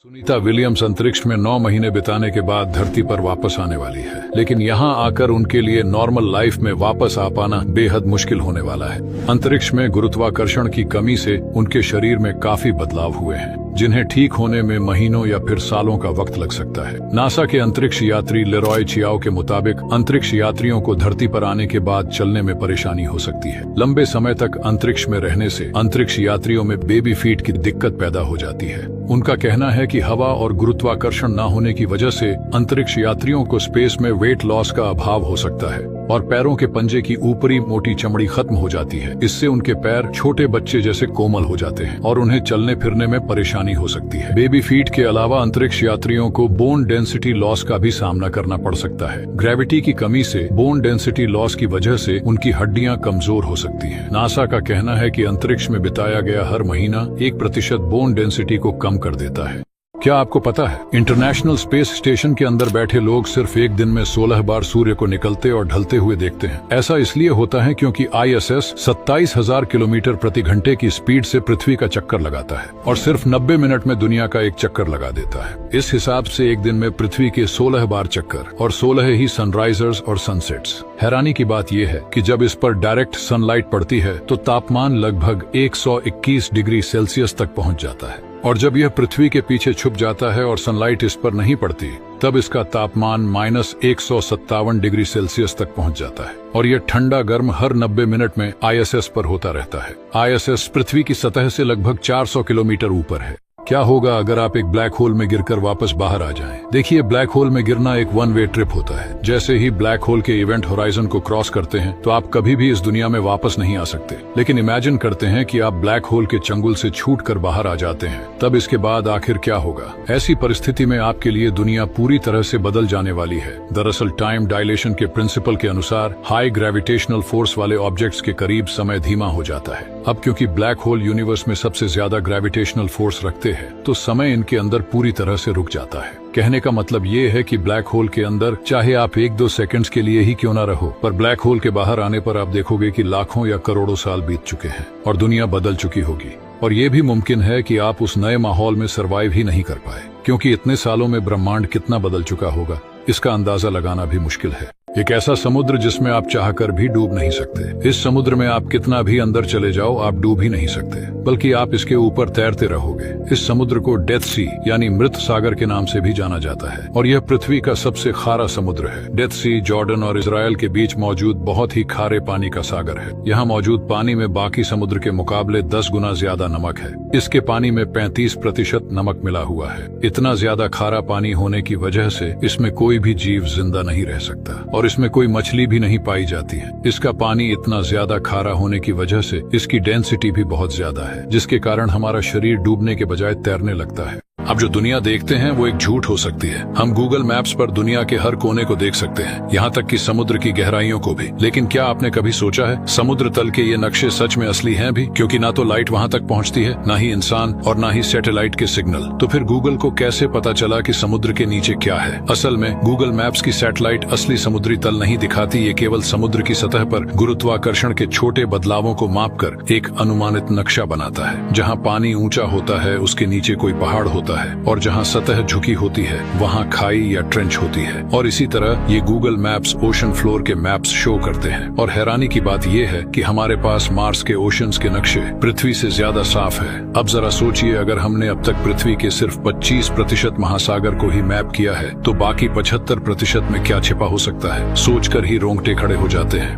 Sunita Williams अंतरिक्ष में 9 महीने बिताने के बाद धरती पर वापस आने वाली है, लेकिन यहाँ आकर उनके लिए नॉर्मल लाइफ में वापस आ पाना बेहद मुश्किल होने वाला है। अंतरिक्ष में गुरुत्वाकर्षण की कमी से उनके शरीर में काफी बदलाव हुए हैं, जिन्हें ठीक होने में महीनों या फिर सालों का वक्त लग सकता है। नासा के अंतरिक्ष यात्री लेरॉय चियाओ के मुताबिक अंतरिक्ष यात्रियों को धरती पर आने के बाद चलने में परेशानी हो सकती है। लंबे समय तक अंतरिक्ष में रहने से अंतरिक्ष यात्रियों में बेबी फीट की दिक्कत पैदा हो जाती है। उनका कहना है कि हवा और गुरुत्वाकर्षण न होने की वजह से अंतरिक्ष यात्रियों को स्पेस में वेट लॉस का अभाव हो सकता है और पैरों के पंजे की ऊपरी मोटी चमड़ी खत्म हो जाती है। इससे उनके पैर छोटे बच्चे जैसे कोमल हो जाते हैं और उन्हें चलने फिरने में परेशानी हो सकती है। बेबी फीट के अलावा अंतरिक्ष यात्रियों को बोन डेंसिटी लॉस का भी सामना करना पड़ सकता है। ग्रेविटी की कमी से बोन डेंसिटी लॉस की वजह से उनकी हड्डियां कमजोर हो सकती हैं। नासा का कहना है कि अंतरिक्ष में बिताया गया हर महीना 1% बोन डेंसिटी को कम कर देता है। क्या आपको पता है, इंटरनेशनल स्पेस स्टेशन के अंदर बैठे लोग सिर्फ एक दिन में 16 बार सूर्य को निकलते और ढलते हुए देखते हैं। ऐसा इसलिए होता है क्योंकि ISS 27,000 किलोमीटर प्रति घंटे की स्पीड से पृथ्वी का चक्कर लगाता है और सिर्फ 90 मिनट में दुनिया का एक चक्कर लगा देता है। इस हिसाब से एक दिन में पृथ्वी के 16 बार चक्कर और 16 ही सनराइजर्स और सनसेट्स। हैरानी की बात यह है कि जब इस पर डायरेक्ट सनलाइट पड़ती है तो तापमान लगभग 121 डिग्री सेल्सियस तक पहुंच जाता है, और जब यह पृथ्वी के पीछे छुप जाता है और सनलाइट इस पर नहीं पड़ती, तब इसका तापमान -157 डिग्री सेल्सियस तक पहुंच जाता है और यह ठंडा गर्म हर 90 मिनट में ISS पर होता रहता है। ISS पृथ्वी की सतह से लगभग 400 किलोमीटर ऊपर है। क्या होगा अगर आप एक ब्लैक होल में गिरकर वापस बाहर आ जाएं? देखिए, ब्लैक होल में गिरना एक वन वे ट्रिप होता है। जैसे ही ब्लैक होल के इवेंट होराइजन को क्रॉस करते हैं तो आप कभी भी इस दुनिया में वापस नहीं आ सकते। लेकिन इमेजिन करते हैं कि आप ब्लैक होल के चंगुल से छूटकर बाहर आ जाते हैं, तब इसके बाद आखिर क्या होगा? ऐसी परिस्थिति में आपके लिए दुनिया पूरी तरह से बदल जाने वाली है। दरअसल टाइम डायलेशन के प्रिंसिपल के अनुसार हाई ग्रेविटेशनल फोर्स वाले ऑब्जेक्ट्स के करीब समय धीमा हो जाता है। अब क्योंकि ब्लैक होल यूनिवर्स में सबसे ज्यादा ग्रेविटेशनल फोर्स रखते हैं, तो समय इनके अंदर पूरी तरह से रुक जाता है। कहने का मतलब ये है कि ब्लैक होल के अंदर चाहे आप 1-2 सेकंड्स के लिए ही क्यों ना रहो, पर ब्लैक होल के बाहर आने पर आप देखोगे कि लाखों या करोड़ों साल बीत चुके हैं और दुनिया बदल चुकी होगी। और ये भी मुमकिन है कि आप उस नए माहौल में सर्वाइव ही नहीं कर पाए, क्योंकि इतने सालों में ब्रह्मांड कितना बदल चुका होगा, इसका अंदाजा लगाना भी मुश्किल है। एक ऐसा समुद्र जिसमें आप चाहकर भी डूब नहीं सकते। इस समुद्र में आप कितना भी अंदर चले जाओ, आप डूब ही नहीं सकते, बल्कि आप इसके ऊपर तैरते रहोगे। इस समुद्र को डेथ सी यानी मृत सागर के नाम से भी जाना जाता है और यह पृथ्वी का सबसे खारा समुद्र है। डेथ सी जॉर्डन और इजराइल के बीच मौजूद बहुत ही खारे पानी का सागर है। यहाँ मौजूद पानी में बाकी समुद्र के मुकाबले 10 गुना ज्यादा नमक है। इसके पानी में 35% नमक मिला हुआ है। इतना ज्यादा खारा पानी होने की वजह से इसमें कोई भी जीव जिंदा नहीं रह सकता और इसमें कोई मछली भी नहीं पाई जाती है। इसका पानी इतना ज्यादा खारा होने की वजह से इसकी डेंसिटी भी बहुत ज्यादा है, जिसके कारण हमारा शरीर डूबने के बजाय तैरने लगता है। अब जो दुनिया देखते हैं वो एक झूठ हो सकती है। हम गूगल मैप्स पर दुनिया के हर कोने को देख सकते हैं, यहाँ तक कि समुद्र की गहराइयों को भी। लेकिन क्या आपने कभी सोचा है समुद्र तल के ये नक्शे सच में असली हैं भी? क्योंकि ना तो लाइट वहाँ तक पहुँचती है, ना ही इंसान और ना ही सैटेलाइट के सिग्नल। तो फिर गूगल को कैसे पता चला कि समुद्र के नीचे क्या है? असल में गूगल मैप्स की सैटेलाइट असली समुद्री तल नहीं दिखाती। ये केवल समुद्र की सतह पर गुरुत्वाकर्षण के छोटे बदलावों को मापकर एक अनुमानित नक्शा बनाता है। जहाँ पानी ऊंचा होता है उसके नीचे कोई पहाड़ होता है और जहां सतह झुकी होती है वहां खाई या ट्रेंच होती है। और इसी तरह ये गूगल मैप्स ओशन फ्लोर के मैप्स शो करते हैं। और हैरानी की बात यह है कि हमारे पास मार्स के ओशंस के नक्शे पृथ्वी से ज्यादा साफ है। अब जरा सोचिए, अगर हमने अब तक पृथ्वी के सिर्फ 25% महासागर को ही मैप किया है, तो बाकी 75% में क्या छिपा हो सकता है? सोचकर ही रोंगटे खड़े हो जाते हैं।